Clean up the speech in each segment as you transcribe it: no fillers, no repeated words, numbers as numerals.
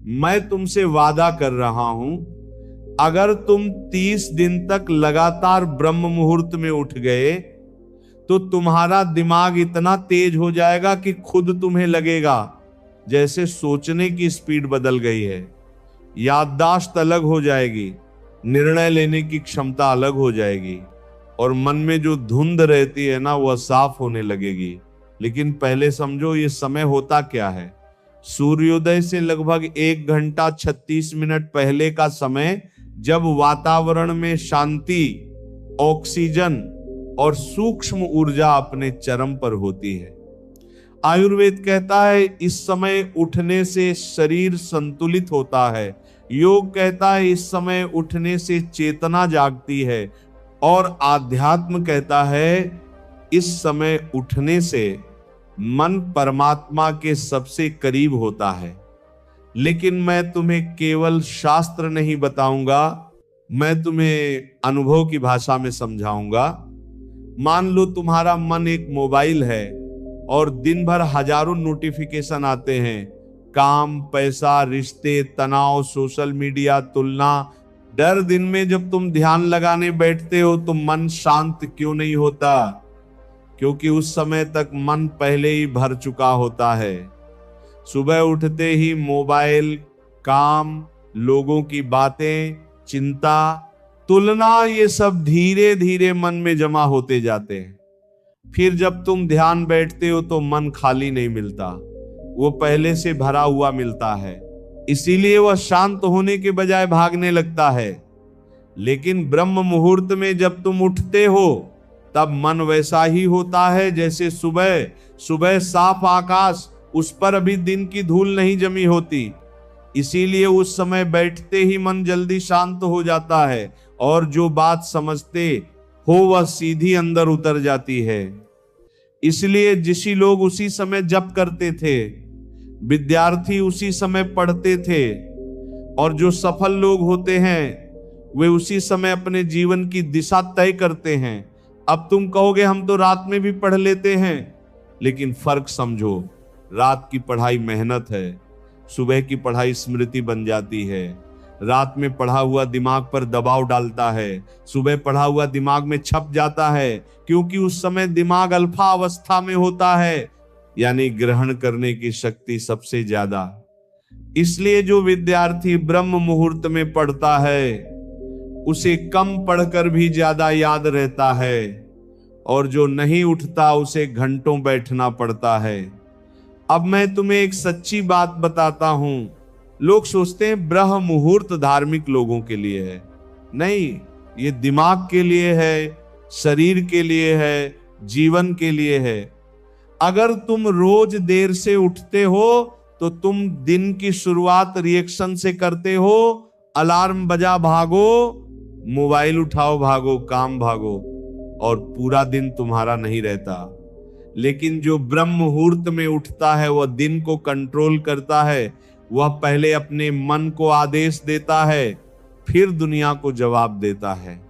मैं तुमसे वादा कर रहा हूं, अगर तुम 30 दिन तक लगातार ब्रह्म मुहूर्त में उठ गए तो तुम्हारा दिमाग इतना तेज हो जाएगा कि खुद तुम्हें लगेगा जैसे सोचने की स्पीड बदल गई है, याददाश्त अलग हो जाएगी, निर्णय लेने की क्षमता अलग हो जाएगी और मन में जो धुंध रहती है ना वह साफ होने लगेगी। लेकिन पहले समझो ये समय होता क्या है। सूर्योदय से लगभग 1 घंटा 36 मिनट पहले का समय, जब वातावरण में शांति, ऑक्सीजन और सूक्ष्म ऊर्जा अपने चरम पर होती है। आयुर्वेद कहता है इस समय उठने से शरीर संतुलित होता है। योग कहता है इस समय उठने से चेतना जागती है और आध्यात्म कहता है इस समय उठने से मन परमात्मा के सबसे करीब होता है। लेकिन मैं तुम्हें केवल शास्त्र नहीं बताऊंगा, मैं तुम्हें अनुभव की भाषा में समझाऊंगा। मान लो तुम्हारा मन एक मोबाइल है और दिन भर हजारों नोटिफिकेशन आते हैं, काम, पैसा, रिश्ते, तनाव, सोशल मीडिया, तुलना। डर दिन में जब तुम ध्यान लगाने बैठते हो तो मन शांत क्यों नहीं होता? क्योंकि उस समय तक मन पहले ही भर चुका होता है। सुबह उठते ही मोबाइल, काम, लोगों की बातें, चिंता, तुलना, ये सब धीरे धीरे मन में जमा होते जाते हैं। फिर जब तुम ध्यान बैठते हो तो मन खाली नहीं मिलता, वो पहले से भरा हुआ मिलता है। इसीलिए वह शांत होने के बजाय भागने लगता है। लेकिन ब्रह्म मुहूर्त में जब तुम उठते हो तब मन वैसा ही होता है जैसे सुबह सुबह साफ आकाश, उस पर अभी दिन की धूल नहीं जमी होती। इसीलिए उस समय बैठते ही मन जल्दी शांत हो जाता है और जो बात समझते हो वह सीधी अंदर उतर जाती है। इसलिए ऋषि लोग उसी समय जप करते थे, विद्यार्थी उसी समय पढ़ते थे और जो सफल लोग होते हैं वे उसी समय अपने जीवन की दिशा तय करते हैं। अब तुम कहोगे हम तो रात में भी पढ़ लेते हैं, लेकिन फर्क समझो, रात की पढ़ाई मेहनत है, सुबह की पढ़ाई स्मृति बन जाती है। रात में पढ़ा हुआ दिमाग पर दबाव डालता है, सुबह पढ़ा हुआ दिमाग में छप जाता है, क्योंकि उस समय दिमाग अल्फा अवस्था में होता है, यानी ग्रहण करने की शक्ति सबसे ज्यादा। इसलिए जो विद्यार्थी ब्रह्म मुहूर्त में पढ़ता है उसे कम पढ़कर भी ज्यादा याद रहता है और जो नहीं उठता उसे घंटों बैठना पड़ता है। अब मैं तुम्हें एक सच्ची बात बताता हूं। लोग सोचते हैं ब्रह्म मुहूर्त धार्मिक लोगों के लिए है। नहीं, ये दिमाग के लिए है, शरीर के लिए है, जीवन के लिए है। अगर तुम रोज देर से उठते हो तो तुम दिन की शुरुआत रिएक्शन से करते हो। अलार्म बजा भागो, मोबाइल उठाओ भागो, काम भागो, और पूरा दिन तुम्हारा नहीं रहता। लेकिन जो ब्रह्म मुहूर्त में उठता है वह दिन को कंट्रोल करता है। वह पहले अपने मन को आदेश देता है, फिर दुनिया को जवाब देता है।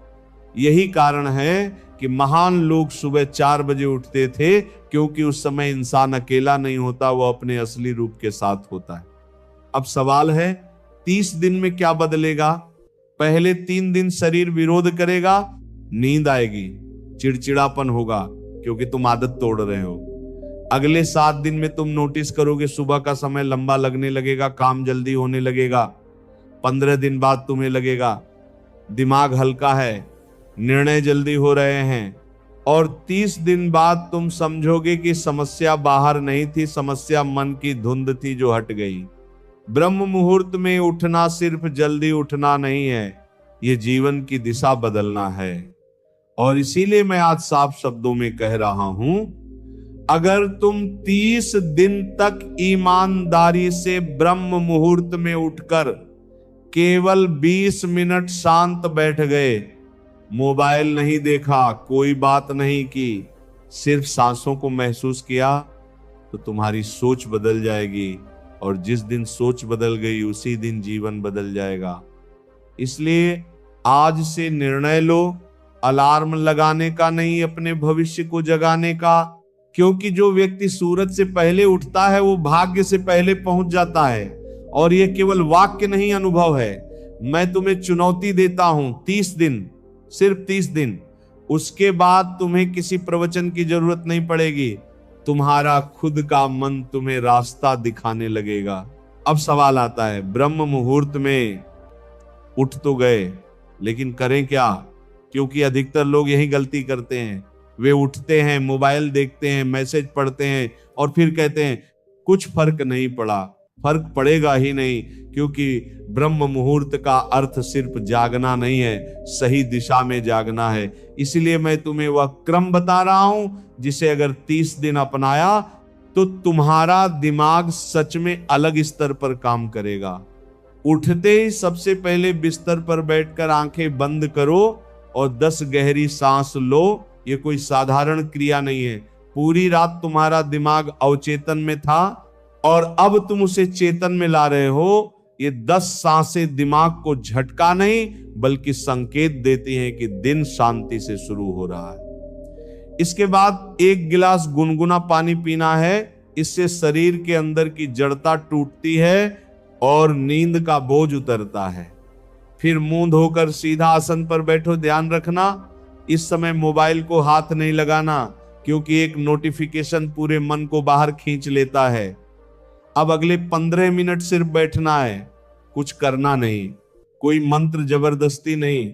यही कारण है कि महान लोग सुबह 4 बजे उठते थे, क्योंकि उस समय इंसान अकेला नहीं होता, वह अपने असली रूप के साथ होता है। अब सवाल है 30 दिन में क्या बदलेगा? पहले 3 दिन शरीर विरोध करेगा, नींद आएगी, चिड़चिड़ापन होगा क्योंकि तुम आदत तोड़ रहे हो। अगले 7 दिन में तुम नोटिस करोगे सुबह का समय लंबा लगने लगेगा, काम जल्दी होने लगेगा। 15 दिन बाद तुम्हें लगेगा दिमाग हल्का है, निर्णय जल्दी हो रहे हैं, और 30 दिन बाद तुम समझोगे कि समस्या बाहर नहीं थी, समस्या मन की धुंध थी जो हट गई। ब्रह्म मुहूर्त में उठना सिर्फ जल्दी उठना नहीं है, ये जीवन की दिशा बदलना है। और इसीलिए मैं आज साफ शब्दों में कह रहा हूं, अगर तुम 30 दिन तक ईमानदारी से ब्रह्म मुहूर्त में उठकर केवल 20 मिनट शांत बैठ गए, मोबाइल नहीं देखा, कोई बात नहीं की, सिर्फ सांसों को महसूस किया, तो तुम्हारी सोच बदल जाएगी। और जिस दिन सोच बदल गई उसी दिन जीवन बदल जाएगा। इसलिए आज से निर्णय लो, अलार्म लगाने का नहीं, अपने भविष्य को जगाने का। क्योंकि जो व्यक्ति सूरज से पहले उठता है वो भाग्य से पहले पहुंच जाता है, और ये केवल वाक्य नहीं, अनुभव है। मैं तुम्हें चुनौती देता हूं 30 दिन, सिर्फ 30 दिन। उसके बाद तुम्हें किसी प्रवचन की जरूरत नहीं पड़ेगी, तुम्हारा खुद का मन तुम्हें रास्ता दिखाने लगेगा। अब सवाल आता है, ब्रह्म मुहूर्त में उठ तो गए, लेकिन करें क्या? क्योंकि अधिकतर लोग यही गलती करते हैं। वे उठते हैं, मोबाइल देखते हैं, मैसेज पढ़ते हैं और फिर कहते हैं कुछ फर्क नहीं पड़ा। फर्क पड़ेगा ही नहीं, क्योंकि ब्रह्म मुहूर्त का अर्थ सिर्फ जागना नहीं है, सही दिशा में जागना है। इसलिए मैं तुम्हें वह क्रम बता रहा हूं जिसे अगर 30 दिन अपनाया तो तुम्हारा दिमाग सच में अलग स्तर पर काम करेगा। उठते ही सबसे पहले बिस्तर पर बैठकर आंखें बंद करो और 10 गहरी सांस लो। ये कोई साधारण क्रिया नहीं है। पूरी रात तुम्हारा दिमाग अवचेतन में था और अब तुम उसे चेतन में ला रहे हो। ये 10 सांसें दिमाग को झटका नहीं बल्कि संकेत देती हैं कि दिन शांति से शुरू हो रहा है। इसके बाद 1 गिलास गुनगुना पानी पीना है। इससे शरीर के अंदर की जड़ता टूटती है और नींद का बोझ उतरता है। फिर मुंह धोकर सीधा आसन पर बैठो। ध्यान रखना, इस समय मोबाइल को हाथ नहीं लगाना, क्योंकि एक नोटिफिकेशन पूरे मन को बाहर खींच लेता है। अब अगले 15 मिनट सिर्फ बैठना है, कुछ करना नहीं, कोई मंत्र जबरदस्ती नहीं,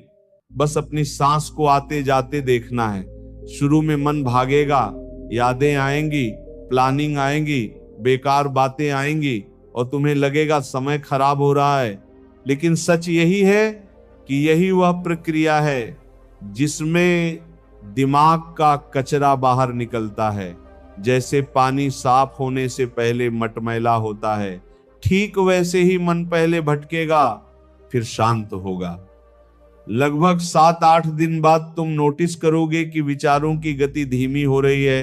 बस अपनी सांस को आते जाते देखना है। शुरू में मन भागेगा, यादें आएंगी, प्लानिंग आएंगी, बेकार बातें आएंगी और तुम्हें लगेगा समय खराब हो रहा है। लेकिन सच यही है कि यही वह प्रक्रिया है जिसमें दिमाग का कचरा बाहर निकलता है। जैसे पानी साफ होने से पहले मटमैला होता है, ठीक वैसे ही मन पहले भटकेगा फिर शांत होगा। लगभग 7-8 दिन बाद तुम नोटिस करोगे कि विचारों की गति धीमी हो रही है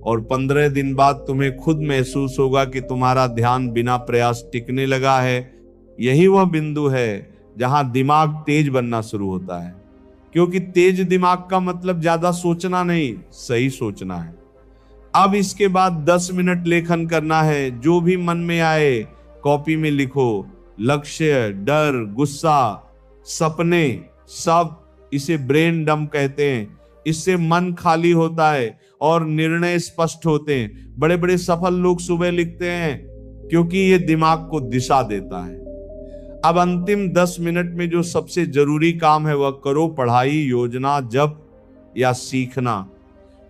और 15 दिन बाद तुम्हें खुद महसूस होगा कि तुम्हारा ध्यान बिना प्रयास टिकने लगा है। यही वह बिंदु है जहां दिमाग तेज बनना शुरू होता है, क्योंकि तेज दिमाग का मतलब ज्यादा सोचना नहीं, सही सोचना है। अब इसके बाद 10 मिनट लेखन करना है। जो भी मन में आए कॉपी में लिखो। लक्ष्य, डर, गुस्सा, सपने, सब। इसे ब्रेन डंप कहते हैं। इससे मन खाली होता है और निर्णय स्पष्ट होते हैं। बड़े बड़े सफल लोग सुबह लिखते हैं क्योंकि ये दिमाग को दिशा देता है। अब अंतिम 10 मिनट में जो सबसे जरूरी काम है वह करो, पढ़ाई, योजना, जप या सीखना,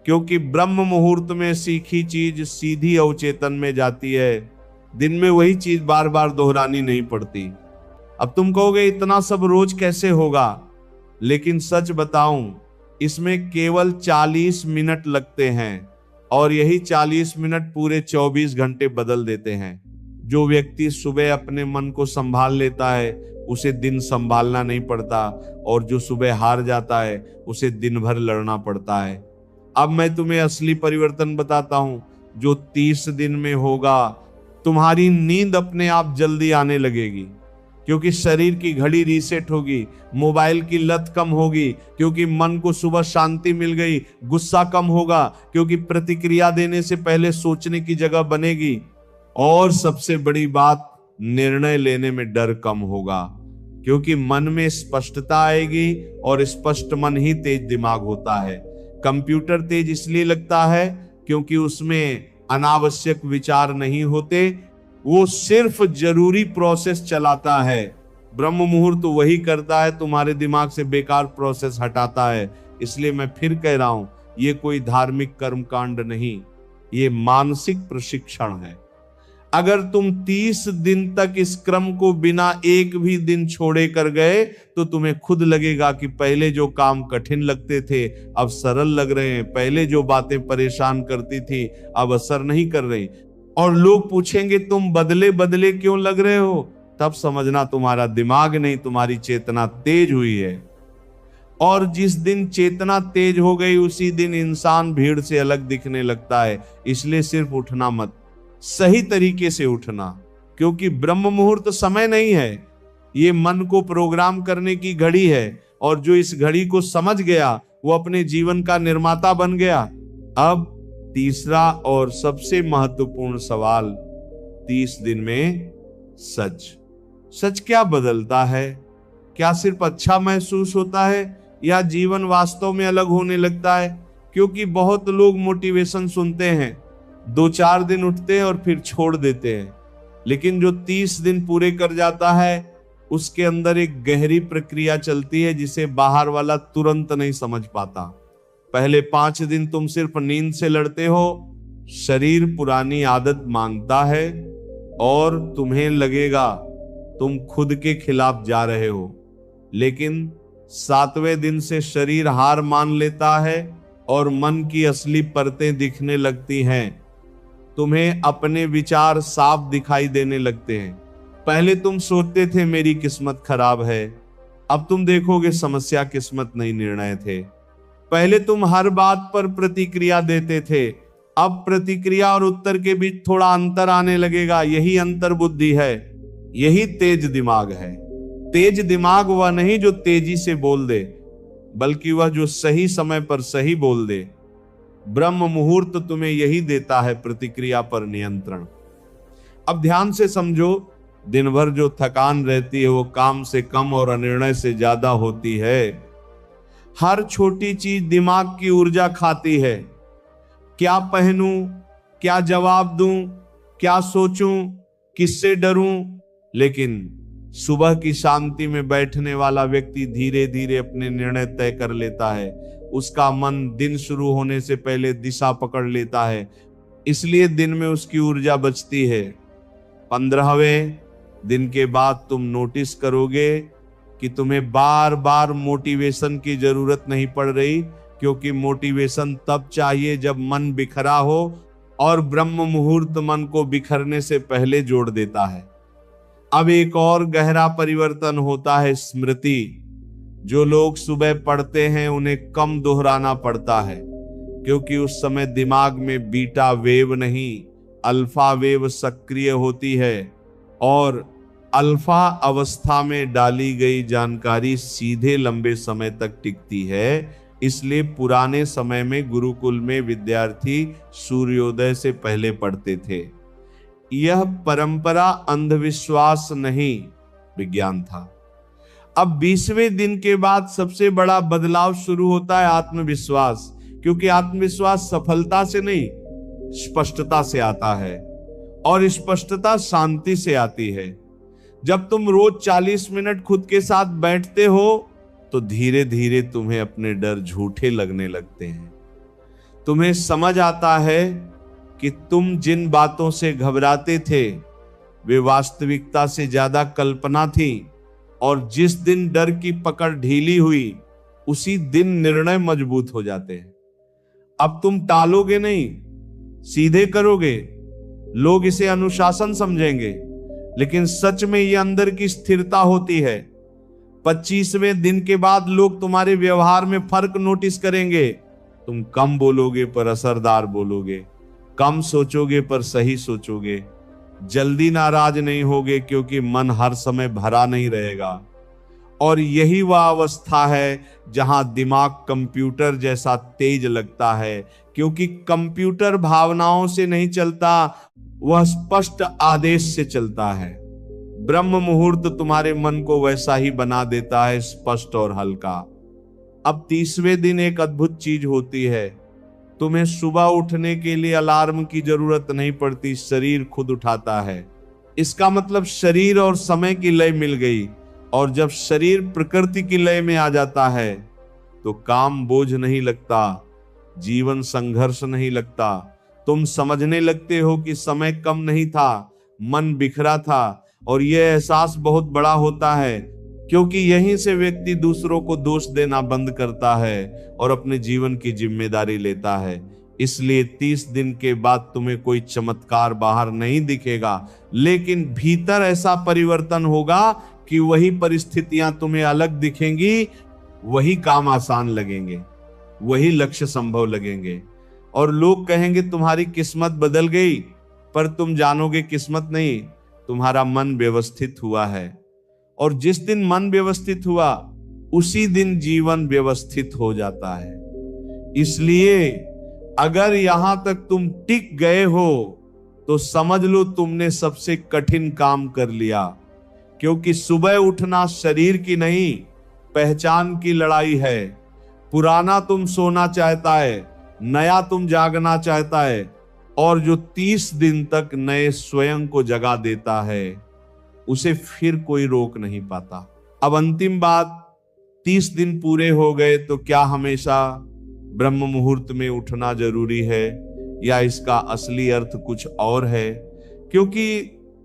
क्योंकि ब्रह्म मुहूर्त में सीखी चीज सीधी अवचेतन में जाती है। दिन में वही चीज बार बार दोहरानी नहीं पड़ती। अब तुम कहोगे इतना सब रोज कैसे होगा, लेकिन सच बताऊं, इसमें केवल 40 मिनट लगते हैं और यही 40 मिनट पूरे 24 घंटे बदल देते हैं। जो व्यक्ति सुबह अपने मन को संभाल लेता है उसे दिन संभालना नहीं पड़ता, और जो सुबह हार जाता है उसे दिन भर लड़ना पड़ता है। अब मैं तुम्हें असली परिवर्तन बताता हूं जो 30 दिन में होगा। तुम्हारी नींद अपने आप जल्दी आने लगेगी, क्योंकि शरीर की घड़ी रीसेट होगी। मोबाइल की लत कम होगी, क्योंकि मन को सुबह शांति मिल गई। गुस्सा कम होगा, क्योंकि प्रतिक्रिया देने से पहले सोचने की जगह बनेगी। और सबसे बड़ी बात, निर्णय लेने में डर कम होगा, क्योंकि मन में स्पष्टता आएगी और स्पष्ट मन ही तेज दिमाग होता है। कंप्यूटर तेज इसलिए लगता है क्योंकि उसमें अनावश्यक विचार नहीं होते, वो सिर्फ जरूरी प्रोसेस चलाता है। ब्रह्म मुहूर्त वही करता है, तुम्हारे दिमाग से बेकार प्रोसेस हटाता है। इसलिए मैं फिर कह रहा हूं, ये कोई धार्मिक कर्मकांड नहीं, ये मानसिक प्रशिक्षण है। अगर तुम 30 दिन तक इस क्रम को बिना एक भी दिन छोड़े कर गए तो तुम्हें खुद लगेगा कि पहले जो काम कठिन लगते थे अब सरल लग रहे हैं। पहले जो बातें परेशान करती थी अब असर नहीं कर रही। और लोग पूछेंगे तुम बदले बदले क्यों लग रहे हो, तब समझना तुम्हारा दिमाग नहीं, तुम्हारी चेतना तेज हुई है। और जिस दिन चेतना तेज हो गई उसी दिन इंसान भीड़ से अलग दिखने लगता है। इसलिए सिर्फ उठना मत, सही तरीके से उठना, क्योंकि ब्रह्म मुहूर्त समय नहीं है, ये मन को प्रोग्राम करने की घड़ी है। और जो इस घड़ी को समझ गया वो अपने जीवन का निर्माता बन गया। अब तीसरा और सबसे महत्वपूर्ण सवाल, 30 दिन में सच। सच क्या बदलता है? क्या सिर्फ अच्छा महसूस होता है या जीवन वास्तव में अलग होने लगता है? क्योंकि बहुत लोग मोटिवेशन सुनते हैं, 2-4 दिन उठते हैं और फिर छोड़ देते हैं, लेकिन जो 30 दिन पूरे कर जाता है उसके अंदर एक गहरी प्रक्रिया चलती है जिसे बाहर वाला तुरंत नहीं समझ पाता। पहले 5 दिन तुम सिर्फ नींद से लड़ते हो, शरीर पुरानी आदत मांगता है और तुम्हें लगेगा तुम खुद के खिलाफ जा रहे हो, लेकिन 7वें दिन से शरीर हार मान लेता है और मन की असली परतें दिखने लगती हैं। तुम्हें अपने विचार साफ दिखाई देने लगते हैं। पहले तुम सोचते थे मेरी किस्मत खराब है, अब तुम देखोगे समस्या किस्मत नहीं निर्णय थे। पहले तुम हर बात पर प्रतिक्रिया देते थे, अब प्रतिक्रिया और उत्तर के बीच थोड़ा अंतर आने लगेगा। यही अंतर बुद्धि है, यही तेज दिमाग है। तेज दिमाग वह नहीं जो तेजी से बोल दे, बल्कि वह जो सही समय पर सही बोल दे। ब्रह्म मुहूर्त तुम्हें यही देता है, प्रतिक्रिया पर नियंत्रण। अब ध्यान से समझो, दिन भर जो थकान रहती है वो काम से कम और अनिर्णय से ज्यादा होती है। हर छोटी चीज दिमाग की ऊर्जा खाती है। क्या पहनूं, क्या जवाब दूं, क्या सोचूं, किससे डरूं? लेकिन सुबह की शांति में बैठने वाला व्यक्ति धीरे धीरे अपने निर्णय तय कर लेता है। उसका मन दिन शुरू होने से पहले दिशा पकड़ लेता है, इसलिए दिन में उसकी ऊर्जा बचती है। 15वें दिन के बाद तुम नोटिस करोगे कि तुम्हें बार बार मोटिवेशन की जरूरत नहीं पड़ रही, क्योंकि मोटिवेशन तब चाहिए जब मन बिखरा हो, और ब्रह्म मुहूर्त मन को बिखरने से पहले जोड़ देता है। अब एक और गहरा परिवर्तन होता है, स्मृति। जो लोग सुबह पढ़ते हैं उन्हें कम दोहराना पड़ता है, क्योंकि उस समय दिमाग में बीटा वेव नहीं, अल्फा वेव सक्रिय होती है, और अल्फा अवस्था में डाली गई जानकारी सीधे लंबे समय तक टिकती है। इसलिए पुराने समय में गुरुकुल में विद्यार्थी सूर्योदय से पहले पढ़ते थे। यह परंपरा अंधविश्वास नहीं, विज्ञान था। अब 20वें दिन के बाद सबसे बड़ा बदलाव शुरू होता है, आत्मविश्वास। क्योंकि आत्मविश्वास सफलता से नहीं, स्पष्टता से आता है, और स्पष्टता शांति से आती है। जब तुम रोज 40 मिनट खुद के साथ बैठते हो तो धीरे धीरे तुम्हें अपने डर झूठे लगने लगते हैं। तुम्हें समझ आता है कि तुम जिन बातों से घबराते थे वे वास्तविकता से ज्यादा कल्पना थी, और जिस दिन डर की पकड़ ढीली हुई उसी दिन निर्णय मजबूत हो जाते हैं। अब तुम टालोगे नहीं, सीधे करोगे। लोग इसे अनुशासन समझेंगे, लेकिन सच में यह अंदर की स्थिरता होती है। 25वें दिन के बाद लोग तुम्हारे व्यवहार में फर्क नोटिस करेंगे। तुम कम बोलोगे पर असरदार बोलोगे, कम सोचोगे पर सही सोचोगे, जल्दी नाराज नहीं होगे क्योंकि मन हर समय भरा नहीं रहेगा। और यही वह अवस्था है जहां दिमाग कंप्यूटर जैसा तेज लगता है, क्योंकि कंप्यूटर भावनाओं से नहीं चलता, वह स्पष्ट आदेश से चलता है। ब्रह्म मुहूर्त तुम्हारे मन को वैसा ही बना देता है, स्पष्ट और हल्का। अब 30वें दिन एक अद्भुत चीज होती है। तुम्हें सुबह उठने के लिए अलार्म की जरूरत नहीं पड़ती, शरीर खुद उठाता है। इसका मतलब शरीर और समय की लय मिल गई, और जब शरीर प्रकृति की लय में आ जाता है तो काम बोझ नहीं लगता, जीवन संघर्ष नहीं लगता। तुम समझने लगते हो कि समय कम नहीं था, मन बिखरा था, और यह एहसास बहुत बड़ा होता है, क्योंकि यहीं से व्यक्ति दूसरों को दोष देना बंद करता है और अपने जीवन की जिम्मेदारी लेता है। इसलिए 30 दिन के बाद तुम्हें कोई चमत्कार बाहर नहीं दिखेगा, लेकिन भीतर ऐसा परिवर्तन होगा कि वही परिस्थितियां तुम्हें अलग दिखेंगी, वही काम आसान लगेंगे, वही लक्ष्य संभव लगेंगे, और लोग कहेंगे तुम्हारी किस्मत बदल गई। पर तुम जानोगे किस्मत नहीं, तुम्हारा मन व्यवस्थित हुआ है, और जिस दिन मन व्यवस्थित हुआ उसी दिन जीवन व्यवस्थित हो जाता है। इसलिए अगर यहां तक तुम टिक गए हो तो समझ लो तुमने सबसे कठिन काम कर लिया। क्योंकि सुबह उठना शरीर की नहीं, पहचान की लड़ाई है। पुराना तुम सोना चाहता है, नया तुम जागना चाहता है, और जो 30 दिन तक नए स्वयं को जगा देता है उसे फिर कोई रोक नहीं पाता। अब अंतिम बात, 30 दिन पूरे हो गए तो क्या हमेशा ब्रह्म मुहूर्त में उठना जरूरी है, या इसका असली अर्थ कुछ और है? क्योंकि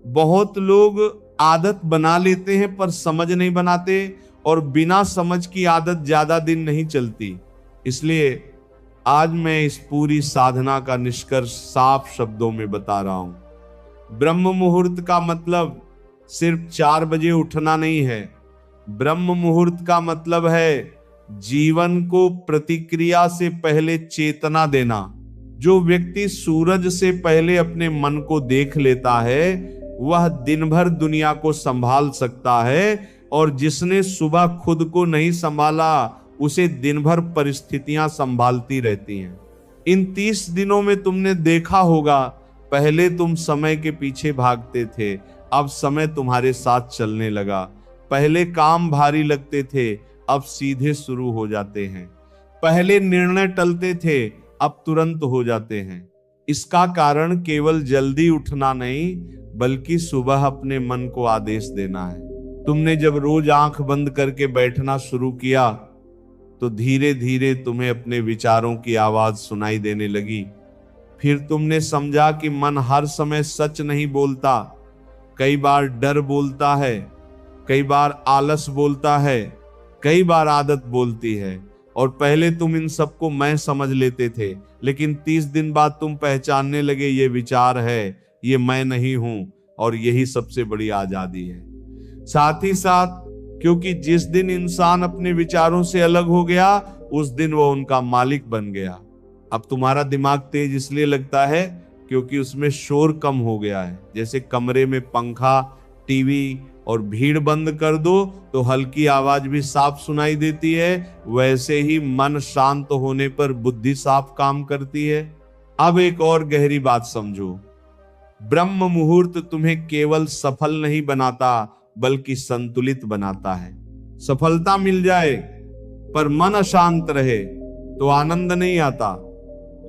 बहुत लोग आदत बना लेते हैं पर समझ नहीं बनाते, और बिना समझ की आदत ज्यादा दिन नहीं चलती। इसलिए आज मैं इस पूरी साधना का निष्कर्ष साफ शब्दों में बता रहा हूं। ब्रह्म मुहूर्त का मतलब सिर्फ 4 बजे उठना नहीं है। ब्रह्म मुहूर्त का मतलब है जीवन को प्रतिक्रिया से पहले चेतना देना। जो व्यक्ति सूरज से पहले अपने मन को देख लेता है वह दिन भर दुनिया को संभाल सकता है, और जिसने सुबह खुद को नहीं संभाला उसे दिन भर परिस्थितियां संभालती रहती हैं। इन 30 दिनों में तुमने देखा होगा, पहले तुम समय के पीछे भागते थे, अब समय तुम्हारे साथ चलने लगा। पहले काम भारी लगते थे, अब सीधे शुरू हो जाते हैं। पहले निर्णय टलते थे, अब तुरंत हो जाते हैं। इसका कारण केवल जल्दी उठना नहीं, बल्कि सुबह अपने मन को आदेश देना है। तुमने जब रोज आंख बंद करके बैठना शुरू किया तो धीरे धीरे तुम्हें अपने विचारों की आवाज सुनाई देने लगी। फिर तुमने समझा कि मन हर समय सच नहीं बोलता, कई बार डर बोलता है, कई बार आलस बोलता है, कई बार आदत बोलती है। और पहले तुम इन सबको मैं समझ लेते थे, लेकिन 30 दिन बाद तुम पहचानने लगे ये विचार है, ये मैं नहीं हूं, और यही सबसे बड़ी आजादी है। साथ ही साथ क्योंकि जिस दिन इंसान अपने विचारों से अलग हो गया उस दिन वो उनका मालिक बन गया। अब तुम्हारा दिमाग तेज इसलिए लगता है क्योंकि उसमें शोर कम हो गया है। जैसे कमरे में पंखा, टीवी और भीड़ बंद कर दो तो हल्की आवाज भी साफ सुनाई देती है, वैसे ही मन शांत होने पर बुद्धि साफ काम करती है। अब एक और गहरी बात समझो, ब्रह्म मुहूर्त तुम्हें केवल सफल नहीं बनाता बल्कि संतुलित बनाता है। सफलता मिल जाए पर मन अशांत रहे तो आनंद नहीं आता,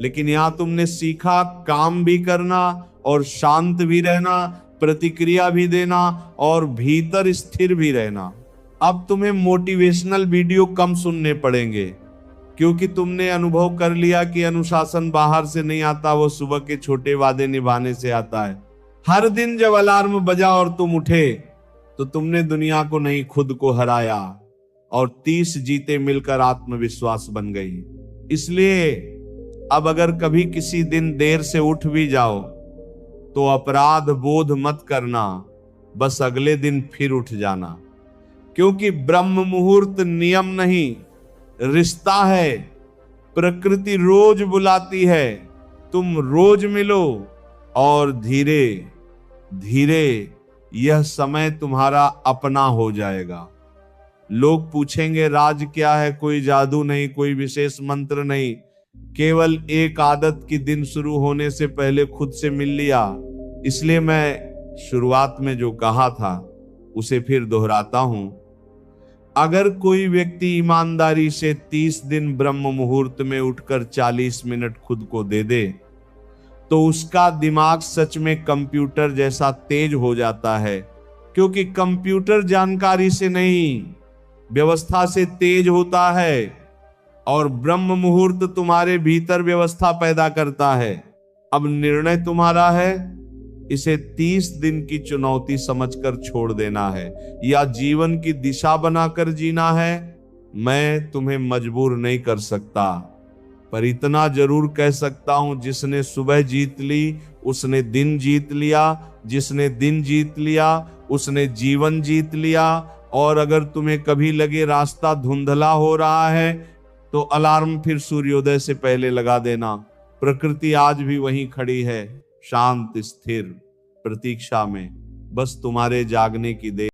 लेकिन यहां तुमने सीखा काम भी करना और शांत भी रहना, प्रतिक्रिया भी देना और भीतर स्थिर भी रहना। अब तुम्हें मोटिवेशनल वीडियो कम सुनने पड़ेंगे, क्योंकि तुमने अनुभव कर लिया कि अनुशासन बाहर से नहीं आता, वो सुबह के छोटे वादे निभाने से आता है। हर दिन जब अलार्म बजा और तुम उठे तो तुमने दुनिया को नहीं खुद को हराया, और 30 जीते मिलकर आत्मविश्वास बन गई। इसलिए अब अगर कभी किसी दिन देर से उठ भी जाओ तो अपराध बोध मत करना, बस अगले दिन फिर उठ जाना। क्योंकि ब्रह्म मुहूर्त नियम नहीं, रिश्ता है। प्रकृति रोज बुलाती है, तुम रोज मिलो और धीरे धीरे यह समय तुम्हारा अपना हो जाएगा। लोग पूछेंगे राज क्या है? कोई जादू नहीं, कोई विशेष मंत्र नहीं, केवल एक आदत की दिन शुरू होने से पहले खुद से मिल लिया। इसलिए मैं शुरुआत में जो कहा था उसे फिर दोहराता हूं। अगर कोई व्यक्ति ईमानदारी से 30 दिन ब्रह्म मुहूर्त में उठकर 40 मिनट खुद को दे दे तो उसका दिमाग सच में कंप्यूटर जैसा तेज हो जाता है। क्योंकि कंप्यूटर जानकारी से नहीं, व्यवस्था से तेज होता है, और ब्रह्म मुहूर्त तुम्हारे भीतर व्यवस्था पैदा करता है। अब निर्णय तुम्हारा है, इसे 30 दिन की चुनौती समझकर छोड़ देना है या जीवन की दिशा बनाकर जीना है। मैं तुम्हें मजबूर नहीं कर सकता, पर इतना जरूर कह सकता हूं, जिसने सुबह जीत ली उसने दिन जीत लिया, जिसने दिन जीत लिया उसने जीवन जीत लिया। और अगर तुम्हें कभी लगे रास्ता धुंधला हो रहा है तो अलार्म फिर सूर्योदय से पहले लगा देना। प्रकृति आज भी वहीं खड़ी है, शांत स्थिर प्रतीक्षा में, बस तुम्हारे जागने की देर।